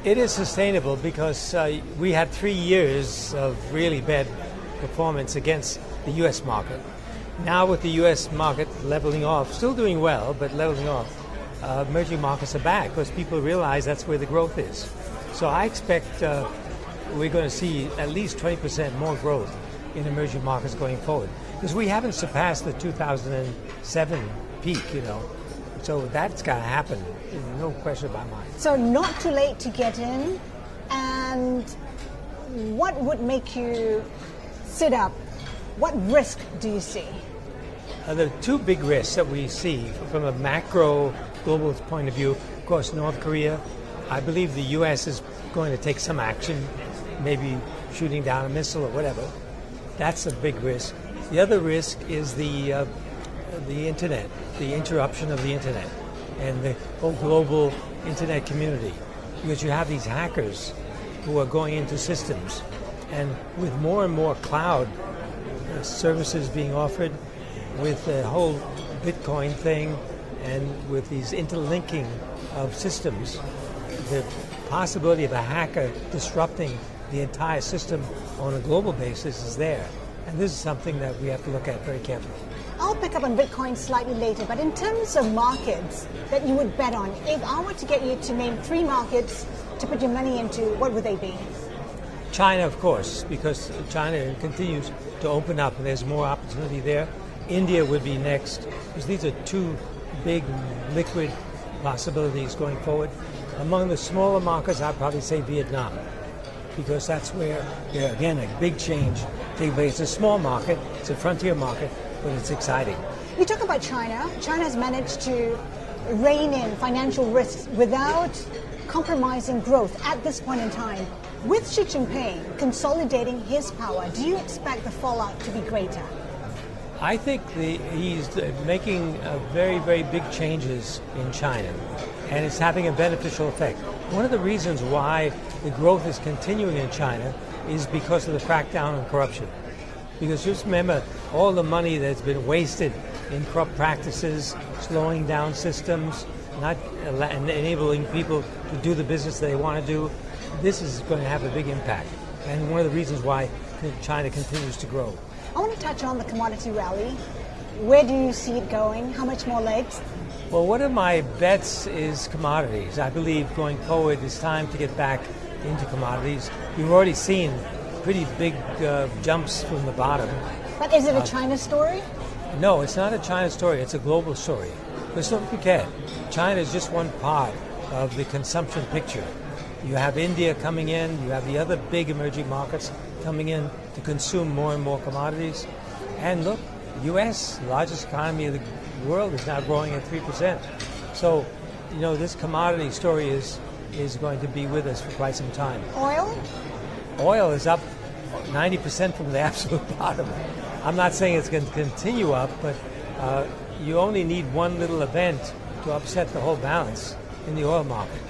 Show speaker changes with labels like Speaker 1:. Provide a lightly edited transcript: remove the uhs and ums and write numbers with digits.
Speaker 1: It is sustainable because we had 3 years of really bad performance against the U.S. market. Now with the U.S. market leveling off, still doing well, but leveling off, emerging markets are back because people realize that's where the growth is. So I expect we're going to see at least 20% more growth in emerging markets going forward because we haven't surpassed the 2007 peak, So that's got to happen. No question about mine.
Speaker 2: So not too late to get in. And what would make you sit up? What risk do you see?
Speaker 1: The two big risks that we see from a macro global point of view, of course, North Korea. I believe the U.S. is going to take some action, maybe shooting down a missile or whatever. That's a big risk. The other risk is the internet, the interruption of the internet and the whole global internet community, because you have these hackers who are going into systems, and with more and more cloud services being offered, with the whole Bitcoin thing and with these interlinking of systems, the possibility of a hacker disrupting the entire system on a global basis is there. And this is something that we have to look at very carefully.
Speaker 2: I'll pick up on Bitcoin slightly later, but in terms of markets that you would bet on, if I were to get you to name 3 markets to put your money into, what would they be?
Speaker 1: China, of course, because China continues to open up and there's more opportunity there. India would be next, because these are 2 big liquid possibilities going forward. Among the smaller markets, I'd probably say Vietnam, because that's where, again, a big change taking place. It's a small market, it's a frontier market, but it's exciting.
Speaker 2: You talk about China. China has managed to rein in financial risks without compromising growth at this point in time. With Xi Jinping consolidating his power, do you expect the fallout to be greater?
Speaker 1: I think he's making very, very big changes in China, and it's having a beneficial effect. One of the reasons why the growth is continuing in China is because of the crackdown on corruption. Because just remember, all the money that's been wasted in corrupt practices, slowing down systems, not enabling people to do the business they want to do, this is going to have a big impact. And one of the reasons why China continues to grow.
Speaker 2: I want to touch on the commodity rally. Where do you see it going? How much more legs?
Speaker 1: Well, one of my bets is commodities. I believe going forward it's time to get back into commodities. You've already seen pretty big jumps from the bottom.
Speaker 2: But is it a China story?
Speaker 1: No, it's not a China story. It's a global story. Let's don't forget, China is just one part of the consumption picture. You have India coming in, you have the other big emerging markets coming in to consume more and more commodities. And look, the U.S., the largest economy of the world, is now growing at 3%. So, this commodity story is going to be with us for quite some time.
Speaker 2: Oil?
Speaker 1: Oil is up 90% from the absolute bottom. I'm not saying it's going to continue up, but you only need one little event to upset the whole balance in the oil market.